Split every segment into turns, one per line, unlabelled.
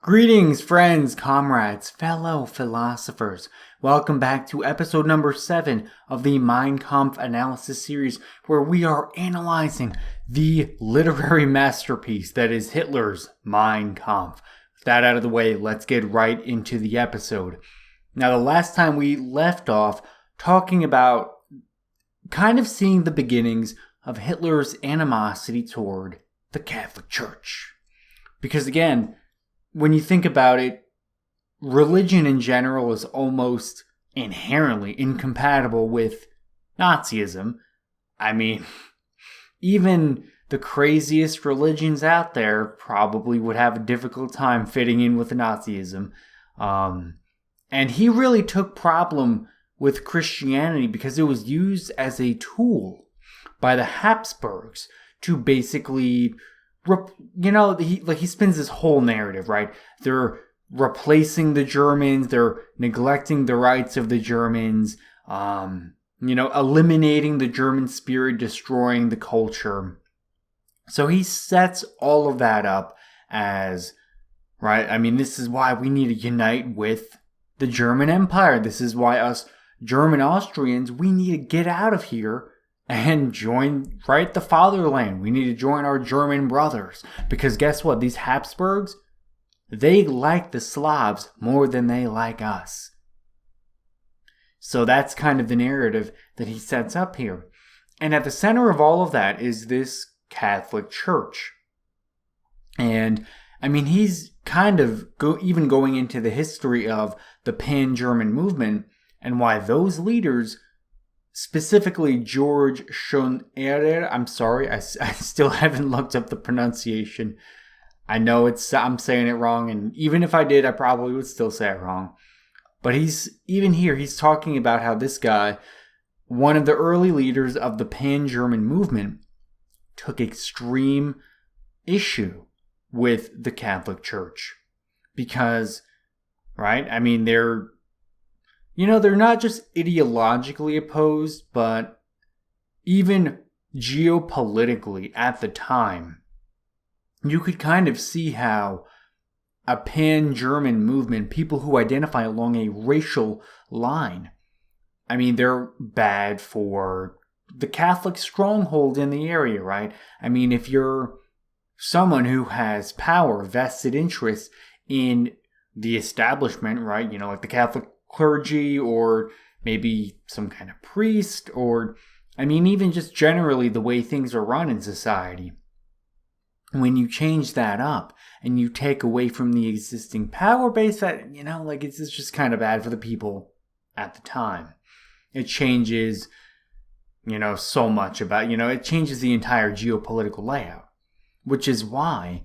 Greetings, friends, comrades, fellow philosophers. Welcome back to episode number 7 of the Kampf analysis series, where we are analyzing the literary masterpiece that is Hitler's Kampf. With that out of the way, let's get right into the episode. Now, the last time we left off talking about kind of seeing the beginnings of Hitler's animosity toward the Catholic Church. Because again, when you think about it, religion in general is almost inherently incompatible with Nazism. I mean, even the craziest religions out there probably would have a difficult time fitting in with Nazism. And he really took problem with Christianity because it was used as a tool by the Habsburgs to basically, he spins this whole narrative, right? They're replacing the Germans, they're neglecting the rights of the Germans, eliminating the German spirit, destroying the culture. So he sets all of that up as, right, I mean, this is why we need to unite with the German Empire. This is why us German Austrians, we need to get out of here and join, right, the fatherland. We need to join our German brothers. Because guess what? These Habsburgs, they like the Slavs more than they like us. So that's kind of the narrative that he sets up here. And at the center of all of that is this Catholic Church. And, I mean, he's kind of even going into the history of the Pan-German movement and why those leaders, specifically George Schonerer, I'm sorry, I still haven't looked up the pronunciation. I know I'm saying it wrong, and even if I did, I probably would still say it wrong. But he's talking about how this guy, one of the early leaders of the Pan-German movement, took extreme issue with the Catholic Church. Because, right, I mean, they're not just ideologically opposed, but even geopolitically at the time, you could kind of see how a pan-German movement, people who identify along a racial line, I mean, they're bad for the Catholic stronghold in the area, right? I mean, if you're someone who has power, vested interest in the establishment, right, like the Catholic clergy or maybe some kind of priest, or I mean even just generally the way things are run in society. When you change that up and you take away from the existing power base, that it's just kind of bad for the people at the time. It changes so much about it changes the entire geopolitical layout, which is why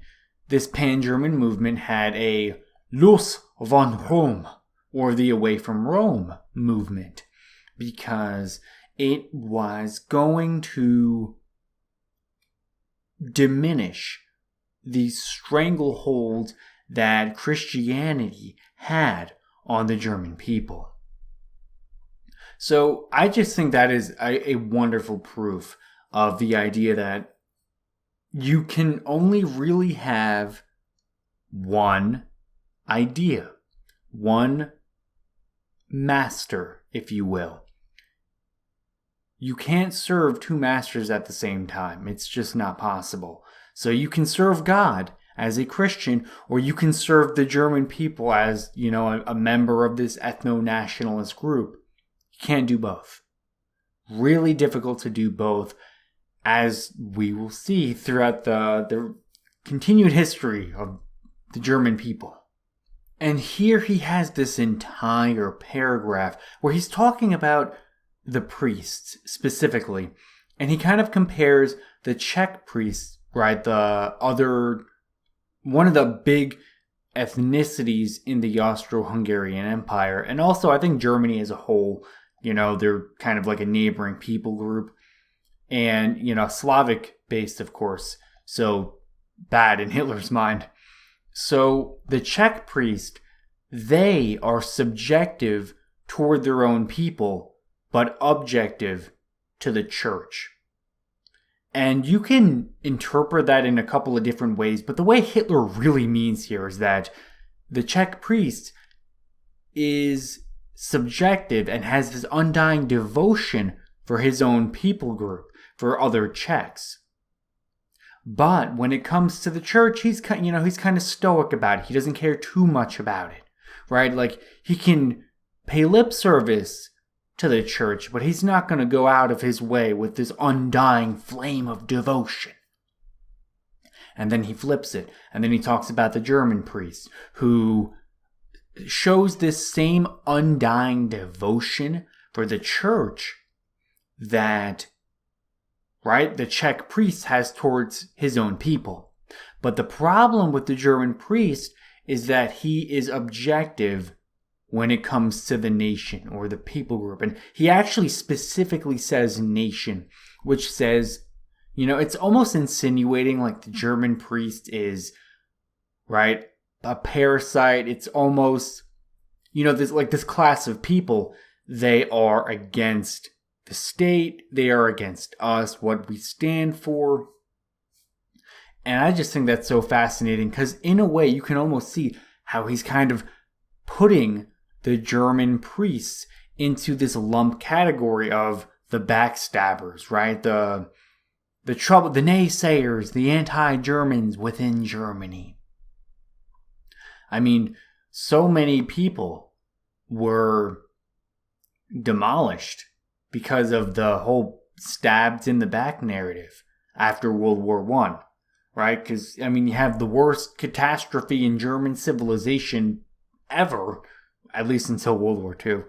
this pan-German movement had a Los von Rom, or the Away from Rome movement, because it was going to diminish the stranglehold that Christianity had on the German people. So I just think that is a wonderful proof of the idea that you can only really have one idea, one master, if you will. You can't serve two masters at the same time. It's just not possible. So you can serve God as a Christian, or you can serve the German people as, a member of this ethno-nationalist group. You can't do both. Really difficult to do both, as we will see throughout the continued history of the German people. And here he has this entire paragraph where he's talking about the priests specifically. And he kind of compares the Czech Priests, right, one of the big ethnicities in the Austro-Hungarian Empire. And also, I think Germany as a whole, they're kind of like a neighboring people group. And, Slavic-based, of course. So bad in Hitler's mind. So the Czech priest, they are subjective toward their own people, but objective to the church. And you can interpret that in a couple of different ways, but the way Hitler really means here is that the Czech priest is subjective and has this undying devotion for his own people group, for other Czechs. But when it comes to the church, he's kind of stoic about it. He doesn't care too much about it, right? Like, he can pay lip service to the church, but he's not going to go out of his way with this undying flame of devotion. And then he flips it, and then he talks about the German priest, who shows this same undying devotion for the church that, right, the Czech priest has towards his own people. But the problem with the German priest is that he is objective when it comes to the nation or the people group. And he actually specifically says nation, which says, it's almost insinuating like the German priest is, right, a parasite. It's almost, this class of people, they are against the state, they are against us, what we stand for. And I just think that's so fascinating because in a way you can almost see how he's kind of putting the German priests into this lump category of the backstabbers, right? The trouble, the naysayers, the anti-Germans within Germany. I mean, so many people were demolished because of the whole stabbed in the back narrative after World War I, right? Because, you have the worst catastrophe in German civilization ever, at least until World War II.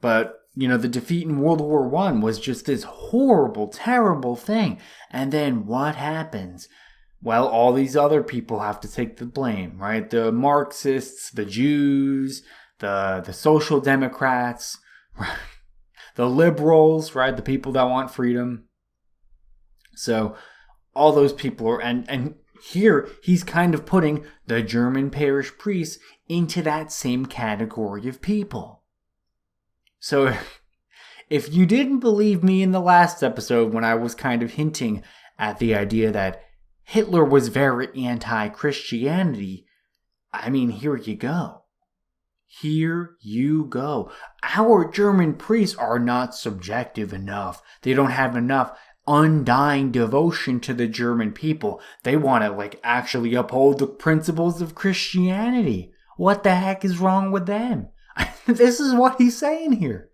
But, the defeat in World War I was just this horrible, terrible thing. And then what happens? Well, all these other people have to take the blame, right? The Marxists, the Jews, the Social Democrats, the liberals, right? The people that want freedom. So all those people are, and here he's kind of putting the German parish priests into that same category of people. So if you didn't believe me in the last episode when I was kind of hinting at the idea that Hitler was very anti-Christianity, here you go. Here you go. Our German priests are not subjective enough. They don't have enough undying devotion to the German people. They want to actually uphold the principles of Christianity. What the heck is wrong with them? This is what he's saying here.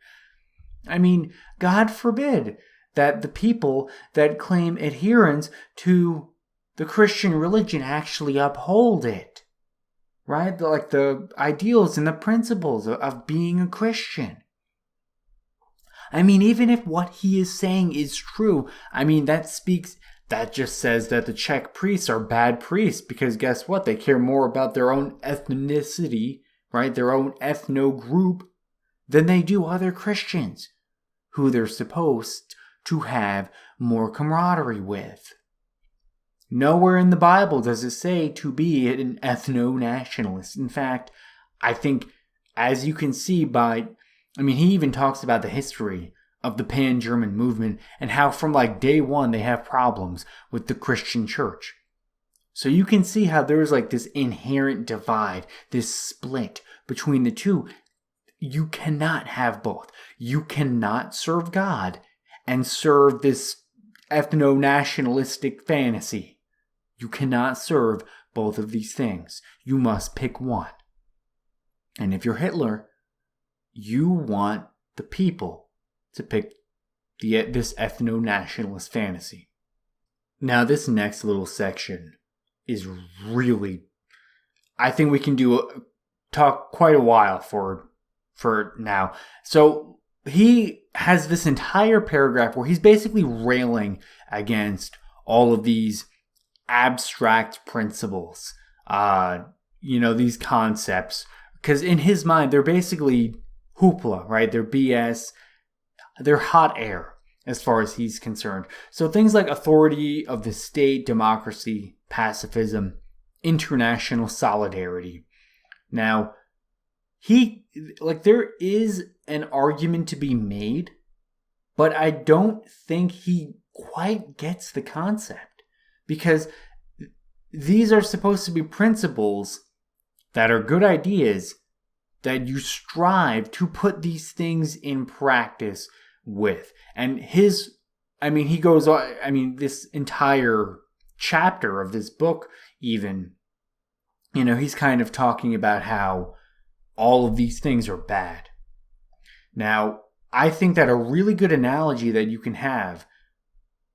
God forbid that the people that claim adherence to the Christian religion actually uphold it. Right? The ideals and the principles of being a Christian. Even if what he is saying is true, that just says that the Czech priests are bad priests because guess what? They care more about their own ethnicity, right? Their own ethno group than they do other Christians who they're supposed to have more camaraderie with. Nowhere in the Bible does it say to be an ethno-nationalist. In fact, I think, as you can see by, he even talks about the history of the pan-German movement and how from day one they have problems with the Christian church. So you can see how there's this inherent divide, this split between the two. You cannot have both. You cannot serve God and serve this ethno-nationalistic fantasy. You cannot serve both of these things. You must pick one. And if you're Hitler, you want the people to pick this ethno-nationalist fantasy. Now, this next little section is really, I think we can talk quite a while for now. So he has this entire paragraph where he's basically railing against all of these abstract principles, these concepts, because in his mind they're basically hoopla, right? They're BS, they're hot air as far as he's concerned. So things like authority of the state, democracy, pacifism, international solidarity. Now, there is an argument to be made, but I don't think he quite gets the concept. Because these are supposed to be principles that are good ideas that you strive to put these things in practice with. And he goes on, this entire chapter of this book even, he's kind of talking about how all of these things are bad. Now, I think that a really good analogy that you can have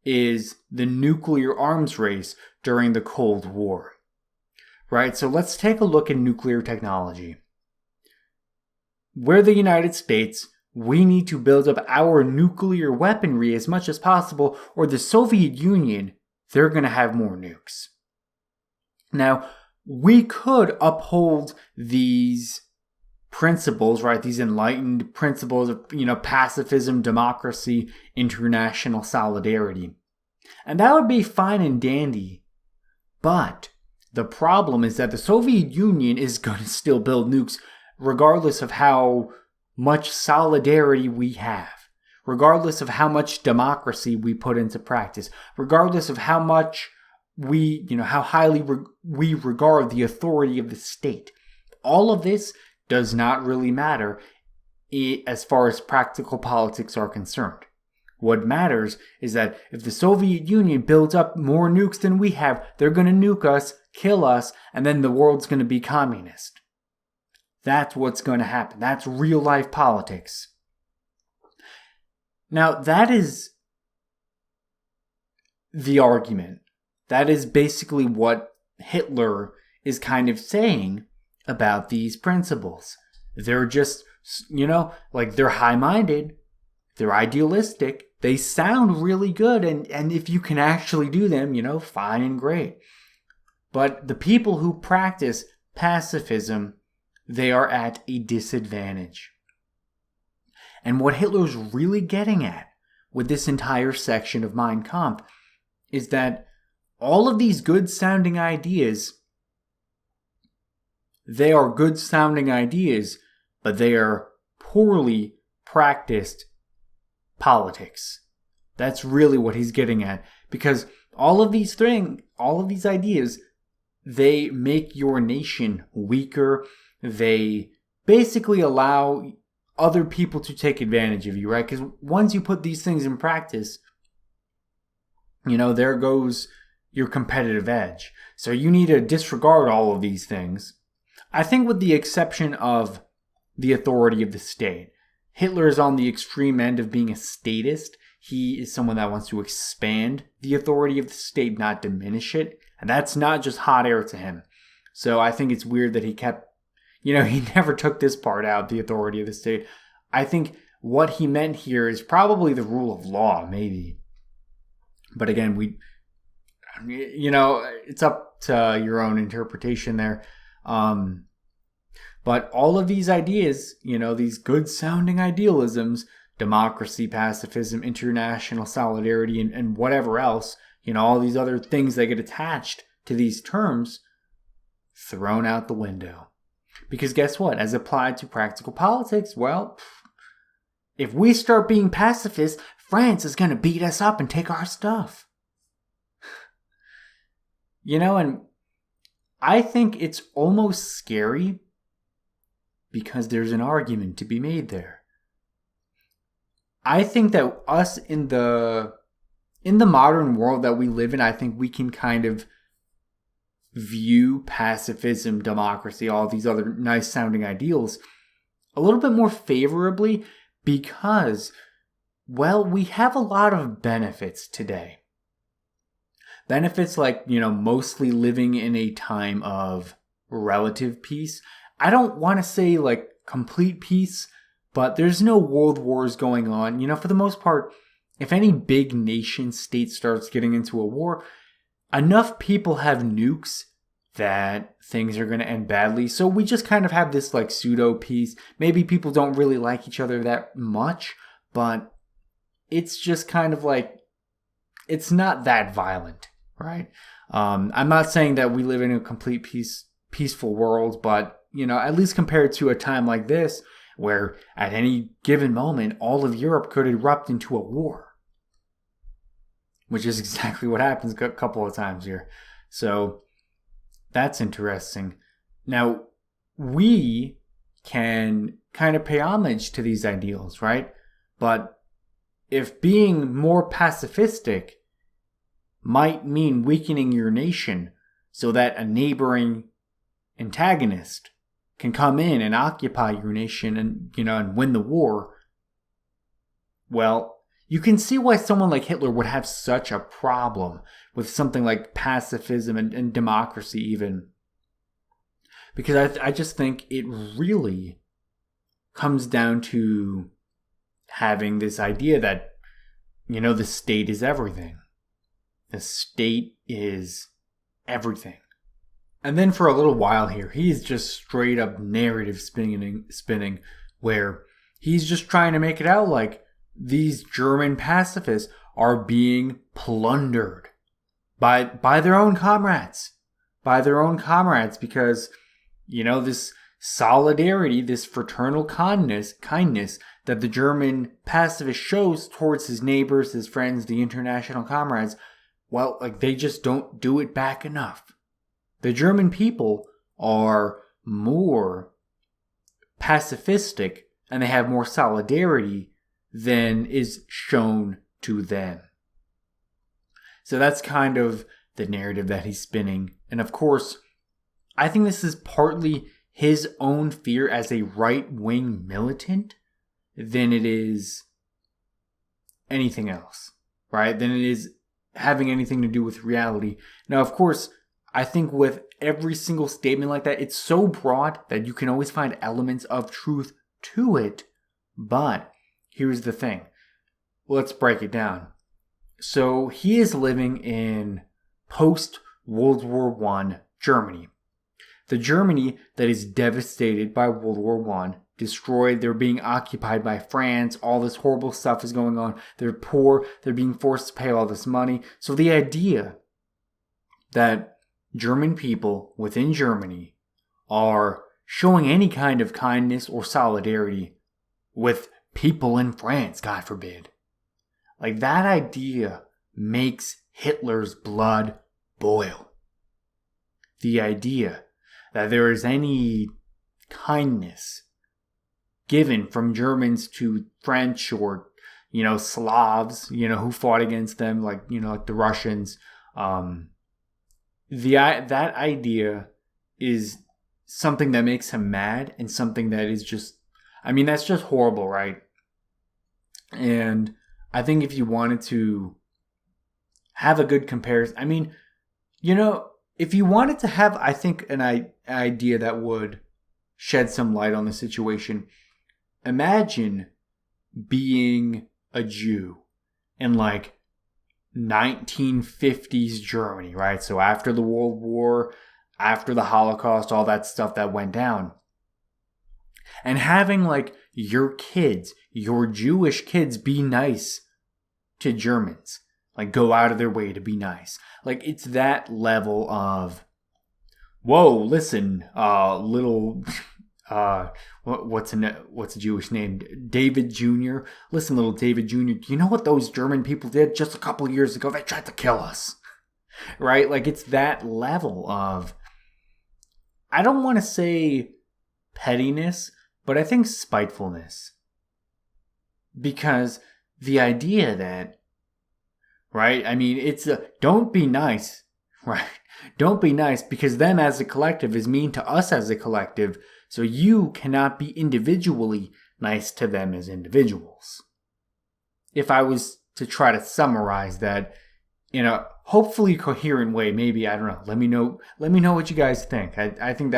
is the nuclear arms race during the Cold War. Right? So let's take a look at nuclear technology. We're the United States. We need to build up our nuclear weaponry as much as possible, or the Soviet Union, they're going to have more nukes. Now, we could uphold these principles, right? These enlightened principles of, pacifism, democracy, international solidarity. And that would be fine and dandy. But the problem is that the Soviet Union is going to still build nukes regardless of how much solidarity we have, regardless of how much democracy we put into practice, regardless of how much how highly we regard the authority of the state. All of this does not really matter as far as practical politics are concerned. What matters is that if the Soviet Union builds up more nukes than we have, they're going to nuke us, kill us, and then the world's going to be communist. That's what's going to happen. That's real life politics. Now, that is the argument. That is basically what Hitler is kind of saying about these principles. They're just, they're high-minded, they're idealistic, they sound really good, and if you can actually do them, fine and great. But the people who practice pacifism, they are at a disadvantage. And what Hitler's really getting at with this entire section of Mein Kampf is that all of these good-sounding ideas, they are good-sounding ideas, but they are poorly practiced politics. That's really what he's getting at. Because all of these ideas, they make your nation weaker. They basically allow other people to take advantage of you, right? Because once you put these things in practice, there goes your competitive edge. So you need to disregard all of these things. I think with the exception of the authority of the state. Hitler is on the extreme end of being a statist. He is someone that wants to expand the authority of the state, not diminish it. And that's not just hot air to him. So I think it's weird that he kept, he never took this part out, the authority of the state. I think what he meant here is probably the rule of law, maybe. But again, it's up to your own interpretation there. But all of these ideas, these good-sounding idealisms, democracy, pacifism, international solidarity, and whatever else, all these other things that get attached to these terms, thrown out the window. Because guess what? As applied to practical politics, well, if we start being pacifists, France is going to beat us up and take our stuff. And I think it's almost scary because there's an argument to be made there. I think that us in the modern world that we live in, I think we can kind of view pacifism, democracy, all these other nice sounding ideals a little bit more favorably because, well, we have a lot of benefits today. Benefits like, mostly living in a time of relative peace. I don't want to say like complete peace, but there's no world wars going on. For the most part, if any big nation state starts getting into a war, enough people have nukes that things are going to end badly. So we just kind of have this like pseudo peace. Maybe people don't really like each other that much, but it's just kind of like, it's not that violent, right? I'm not saying that we live in a complete peaceful world, but at least compared to a time like this, where at any given moment, all of Europe could erupt into a war. Which is exactly what happens a couple of times here. So, that's interesting. Now, we can kind of pay homage to these ideals, right? But if being more pacifistic might mean weakening your nation so that a neighboring antagonist can come in and occupy your nation and win the war, well, you can see why someone like Hitler would have such a problem with something like pacifism and democracy even. Because I just think it really comes down to having this idea that, the state is everything. The state is everything. And then for a little while here, he's just straight up narrative spinning where he's just trying to make it out like these German pacifists are being plundered by their own comrades. By their own comrades because, this solidarity, this fraternal kindness that the German pacifist shows towards his neighbors, his friends, the international comrades, well, they just don't do it back enough. The German people are more pacifistic and they have more solidarity than is shown to them. So that's kind of the narrative that he's spinning. And of course, I think this is partly his own fear as a right-wing militant than it is anything else, right? Than it is having anything to do with reality. Now, of course, I think with every single statement like that, it's so broad that you can always find elements of truth to it. But here's the thing. Let's break it down. So he is living in post-World War I Germany. The Germany that is devastated by World War I, destroyed, they're being occupied by France, all this horrible stuff is going on, they're poor, they're being forced to pay all this money. So the idea that German people within Germany are showing any kind of kindness or solidarity with people in France, God forbid. That idea makes Hitler's blood boil. The idea that there is any kindness given from Germans to French or, Slavs, who fought against them, like the Russians. That idea is something that makes him mad and something that is just, that's just horrible, right? And I think if you wanted to have a good comparison, if you wanted to have, I think, an idea that would shed some light on the situation, imagine being a Jew in 1950s Germany, right? So after the World War, after the Holocaust, all that stuff that went down. And having your kids, your Jewish kids, be nice to Germans. Go out of their way to be nice. It's that level of, whoa, listen, little, what's a Jewish name? David Jr. Listen, little David Jr., do you know what those German people did just a couple years ago? They tried to kill us. Right? It's that level of, I don't want to say pettiness, but I think spitefulness. Because the idea that, right? It's don't be nice, right? Don't be nice because them as a collective is mean to us as a collective. So you cannot be individually nice to them as individuals. If I was to try to summarize that in a hopefully coherent way, maybe, I don't know. Let me know what you guys think. I think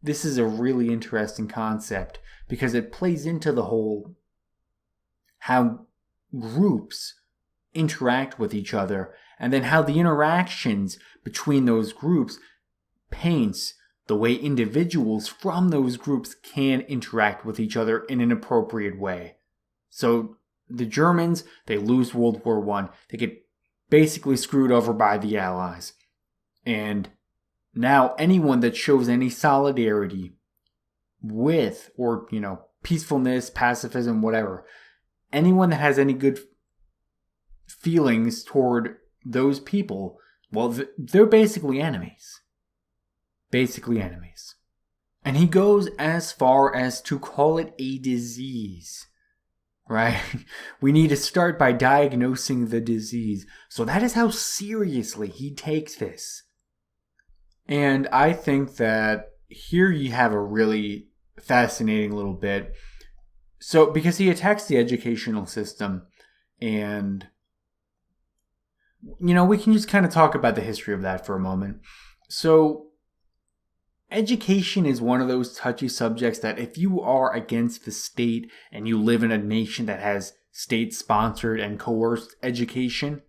this is a really interesting concept because it plays into the whole how groups interact with each other, and then how the interactions between those groups paints the way individuals from those groups can interact with each other in an appropriate way. So the Germans, they lose World War I. They get basically screwed over by the Allies. And now anyone that shows any solidarity with, or, peacefulness, pacifism, whatever, anyone that has any good feelings toward those people, well, they're basically enemies. Basically enemies. And he goes as far as to call it a disease, right? We need to start by diagnosing the disease. So that is how seriously he takes this. And I think that here you have a really fascinating little bit. So, because he attacks the educational system, and, we can just kind of talk about the history of that for a moment. So, education is one of those touchy subjects that if you are against the state and you live in a nation that has state-sponsored and coerced education,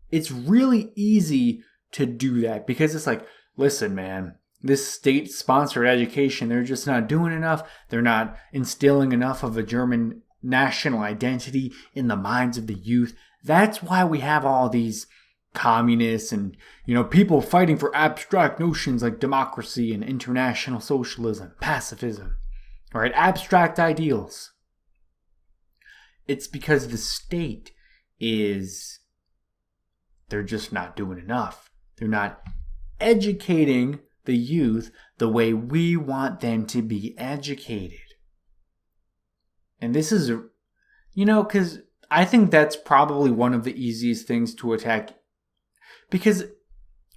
it's really easy to do that because it's like, listen, man, this state-sponsored education, they're just not doing enough. They're not instilling enough of a German national identity in the minds of the youth. That's why we have all these communists and, people fighting for abstract notions like democracy and international socialism, pacifism, right? Abstract ideals. It's because the state they're just not doing enough. They're not educating the youth the way we want them to be educated. And this is, because I think that's probably one of the easiest things to attack. Because,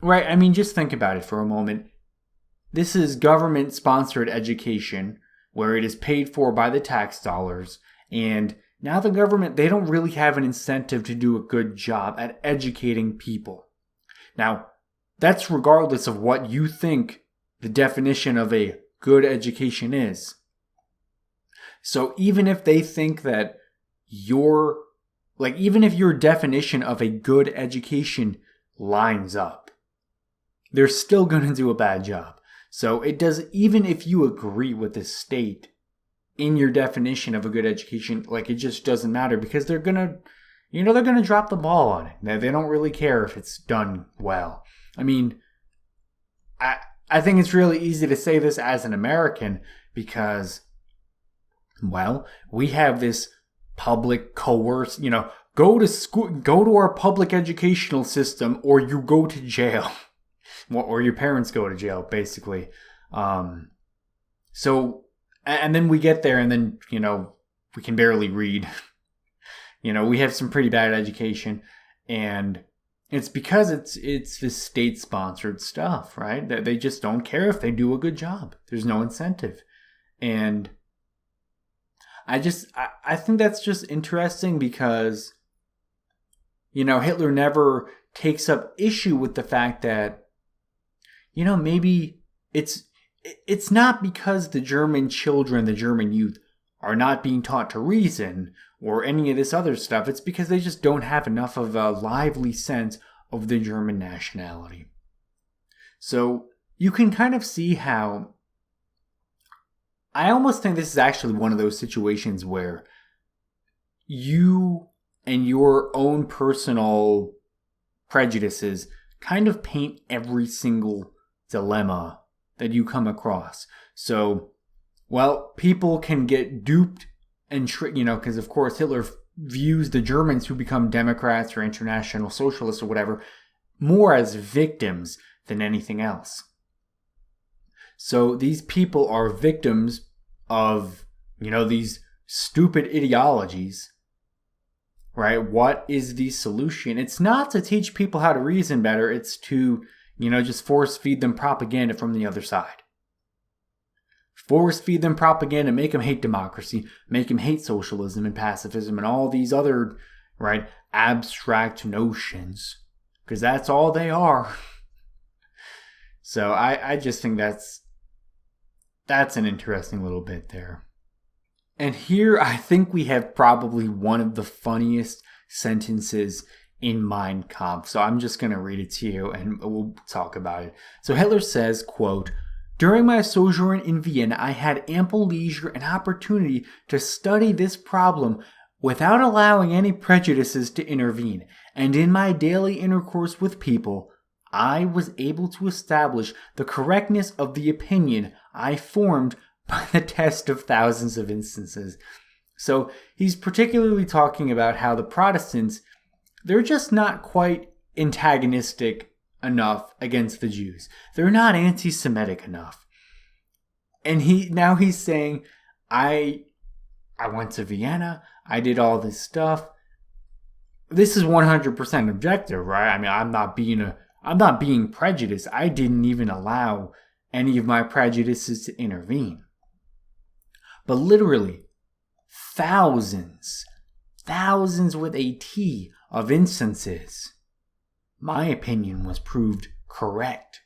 right, just think about it for a moment. This is government-sponsored education where it is paid for by the tax dollars. And now the government, they don't really have an incentive to do a good job at educating people. Now, that's regardless of what you think the definition of a good education is. So even if they think that even if your definition of a good education lines up, they're still going to do a bad job. So even if you agree with the state in your definition of a good education, it just doesn't matter because they're going to drop the ball on it. They don't really care if it's done well. I think it's really easy to say this as an American because, we have this public coerced, go to school, go to our public educational system or you go to jail. Or your parents go to jail, basically. So, and then we get there and then, we can barely read. We have some pretty bad education and it's because it's this state-sponsored stuff, right? That they just don't care if they do a good job. There's no incentive. And I think that's just interesting because, Hitler never takes up issue with the fact that, maybe it's not because the German children, the German youth are not being taught to reason or any of this other stuff. It's because they just don't have enough of a lively sense of the German nationality. So you can kind of see how I almost think this is actually one of those situations where you and your own personal prejudices kind of paint every single dilemma that you come across. So, people can get duped and because of course Hitler views the Germans who become Democrats or international socialists or whatever more as victims than anything else. So these people are victims of, these stupid ideologies, right? What is the solution? It's not to teach people how to reason better. It's to, just force feed them propaganda from the other side. Force feed them propaganda, make them hate democracy, make them hate socialism and pacifism and all these other, right, abstract notions. Because that's all they are. So I just think that's an interesting little bit there. And here I think we have probably one of the funniest sentences in Mein Kampf. So I'm just going to read it to you and we'll talk about it. So Hitler says, quote, "During my sojourn in Vienna, I had ample leisure and opportunity to study this problem without allowing any prejudices to intervene. And in my daily intercourse with people, I was able to establish the correctness of the opinion I formed by the test of thousands of instances." So he's particularly talking about how the Protestants, they're just not quite antagonistic enough against the Jews. They're not anti-Semitic enough. And he's saying, I went to Vienna, I did all this stuff. This is 100% objective, right? I mean, I'm not being prejudiced. I didn't even allow any of my prejudices to intervene. But literally, thousands with a T of instances, my opinion was proved correct.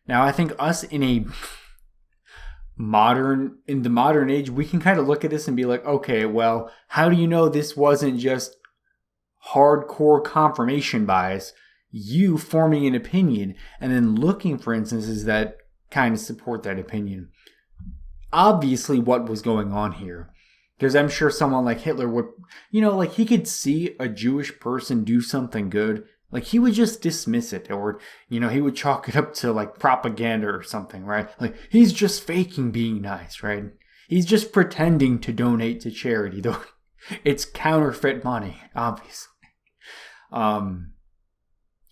Now, I think us in the modern age, we can kind of look at this and be like, okay, well, how do you know this wasn't just hardcore confirmation bias? You forming an opinion and then looking for instances that kind of support that opinion. Obviously, what was going on here, because I'm sure someone like Hitler would, like he could see a Jewish person do something good, like he would just dismiss it, or, he would chalk it up to like propaganda or something, right? Like he's just faking being nice, right? He's just pretending to donate to charity, though it's counterfeit money, obviously.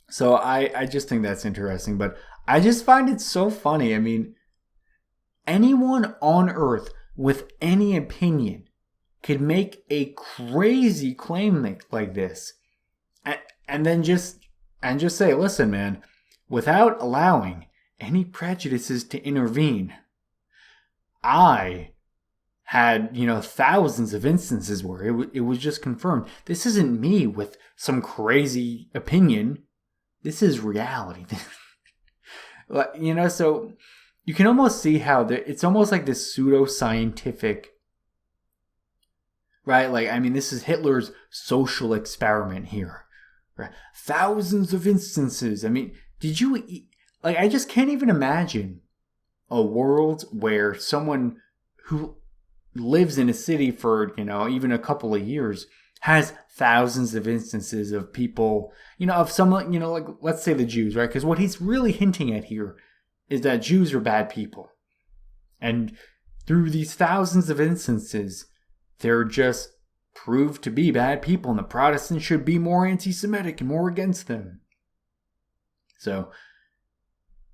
So I just think that's interesting, but I just find it so funny. I mean, anyone on earth with any opinion could make a crazy claim like this, and then just say, listen, man, without allowing any prejudices to intervene, I had, thousands of instances where it was just confirmed. This isn't me with some crazy opinion. This is reality. So you can almost see how it's almost like this pseudo-scientific, right? Like, I mean, this is Hitler's social experiment here. Right? Thousands of instances. I mean, I just can't even imagine a world where someone who lives in a city for, even a couple of years has thousands of instances of people, of someone, like, let's say the Jews, right? Because what he's really hinting at here is that Jews are bad people. And through these thousands of instances, they're just proved to be bad people, and the Protestants should be more anti-Semitic and more against them. So,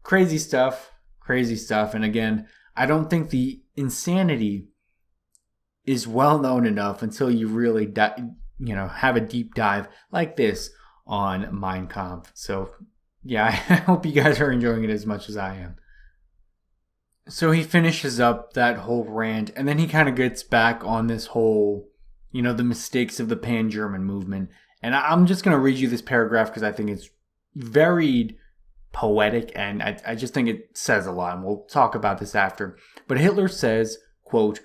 crazy stuff. And again, I don't think the insanity is well known enough until you really, have a deep dive like this on Mein Kampf. So, yeah, I hope you guys are enjoying it as much as I am. So he finishes up that whole rant, and then he kind of gets back on this whole, the mistakes of the pan-German movement. And I'm just going to read you this paragraph because I think it's very poetic, and I just think it says a lot, and we'll talk about this after. But Hitler says, quote,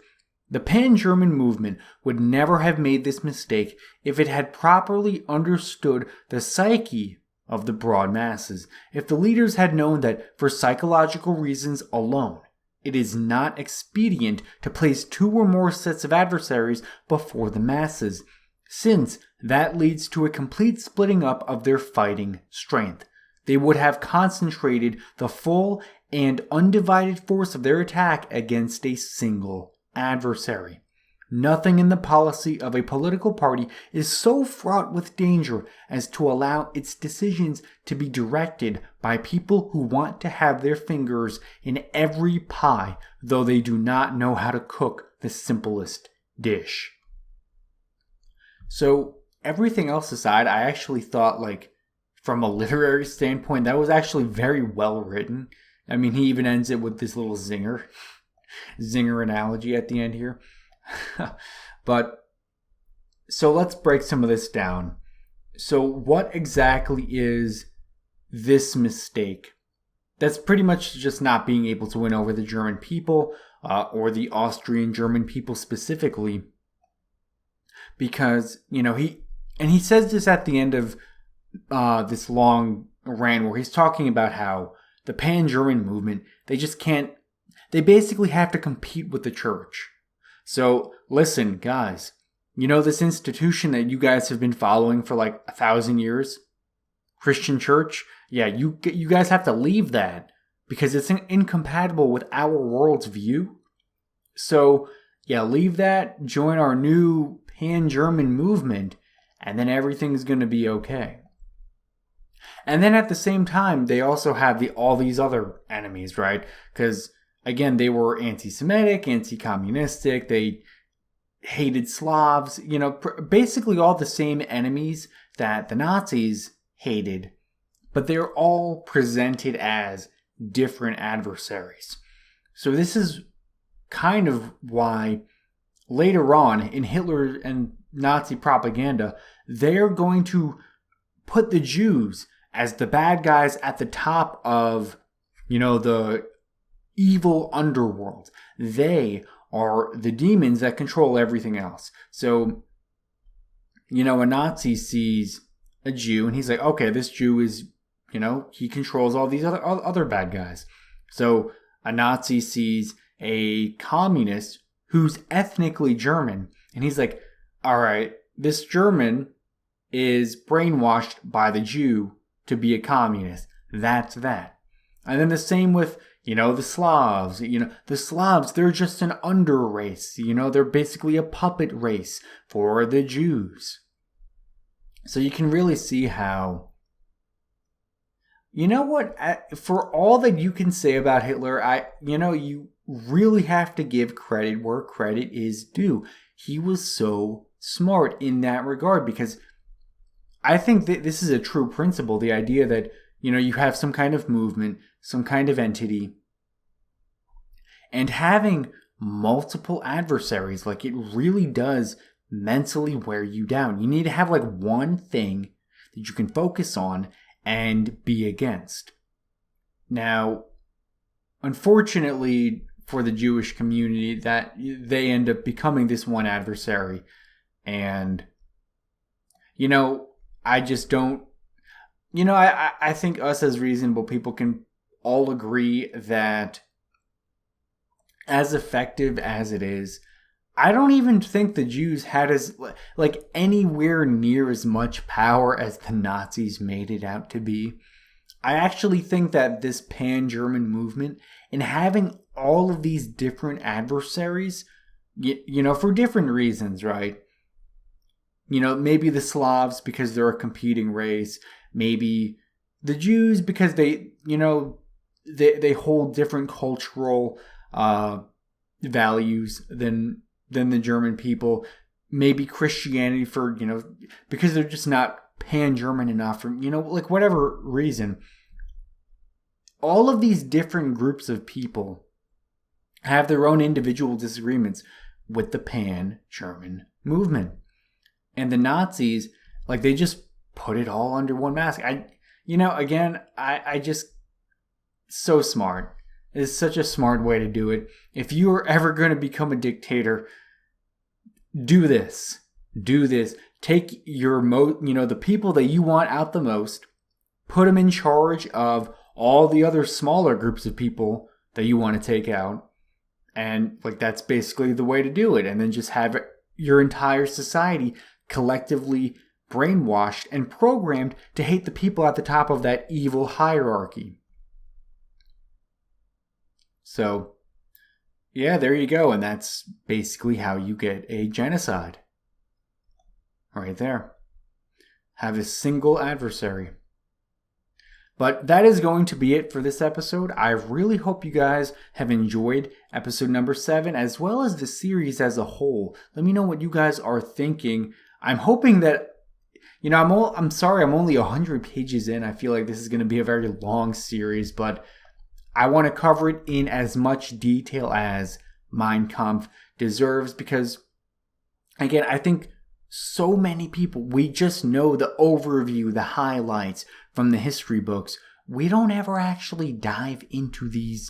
"The pan-German movement would never have made this mistake if it had properly understood the psyche of the broad masses, if the leaders had known that for psychological reasons alone, it is not expedient to place two or more sets of adversaries before the masses, since that leads to a complete splitting up of their fighting strength. They would have concentrated the full and undivided force of their attack against a single adversary. Nothing in the policy of a political party is so fraught with danger as to allow its decisions to be directed by people who want to have their fingers in every pie, though they do not know how to cook the simplest dish." So, everything else aside, I actually thought, like, from a literary standpoint, that was actually very well written. I mean, he even ends it with this little zinger analogy at the end here. But, so let's break some of this down. So what exactly is this mistake? That's pretty much just not being able to win over the German people, or the Austrian German people specifically. Because, he says this at the end of this long rant where he's talking about how the pan-German movement, they basically have to compete with the church. So, listen, guys, this institution that you guys have been following for like 1,000 years, Christian church, yeah, you guys have to leave that because it's incompatible with our world's view. So, yeah, leave that, join our new pan-German movement, and then everything's going to be okay. And then at the same time, they also have all these other enemies, right? Because again, they were anti-Semitic, anti-communistic, they hated Slavs, basically all the same enemies that the Nazis hated, but they're all presented as different adversaries. So this is kind of why later on in Hitler and Nazi propaganda, they're going to put the Jews as the bad guys at the top of, the evil underworld. They are the demons that control everything else. So, a Nazi sees a Jew and he's like, okay, this Jew is, he controls all these other bad guys. So a Nazi sees a communist who's ethnically German and he's like, all right, this German is brainwashed by the Jew to be a communist. That's that. And then the same with, the Slavs. The Slavs, they're just an under race. They're basically a puppet race for the Jews. So you can really see how, for all that you can say about Hitler, you really have to give credit where credit is due. He was so smart in that regard, because I think that this is a true principle, the idea that, you have some kind of movement, some kind of entity, and having multiple adversaries, like, it really does mentally wear you down. You need to have like one thing that you can focus on and be against. Now, unfortunately for the Jewish community, that they end up becoming this one adversary. And, I just don't, I think us as reasonable people can all agree that as effective as it is, I don't even think the Jews had anywhere near as much power as the Nazis made it out to be. I actually think that this pan-German movement and having all of these different adversaries, for different reasons, right? Maybe the Slavs because they're a competing race. Maybe the Jews because they hold different cultural values than the German people. Maybe Christianity for, because they're just not pan-German enough, or, whatever reason. All of these different groups of people have their own individual disagreements with the pan-German movement. And the Nazis, they just put it all under one mask. I just, so smart. It's such a smart way to do it. If you are ever going to become a dictator, do this. Take your the people that you want out the most, put them in charge of all the other smaller groups of people that you want to take out. And that's basically the way to do it. And then just have your entire society collectively brainwashed and programmed to hate the people at the top of that evil hierarchy. So, yeah, there you go. And that's basically how you get a genocide. Right there. Have a single adversary. But that is going to be it for this episode. I really hope you guys have enjoyed episode number 7, as well as the series as a whole. Let me know what you guys are thinking. I'm hoping that, I'm sorry, I'm only 100 pages in. I feel like this is going to be a very long series, but I want to cover it in as much detail as Mein Kampf deserves, because, again, I think so many people, we just know the overview, the highlights from the history books. We don't ever actually dive into these,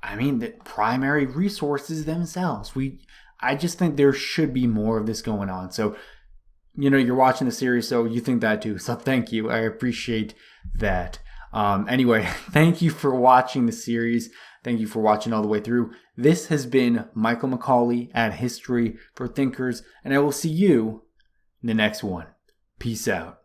the primary resources themselves. I just think there should be more of this going on. So, you're watching the series, so you think that too. So thank you. I appreciate that. Anyway, thank you for watching the series. Thank you for watching all the way through. This has been Michael McCauley at History for Thinkers, and I will see you in the next one. Peace out.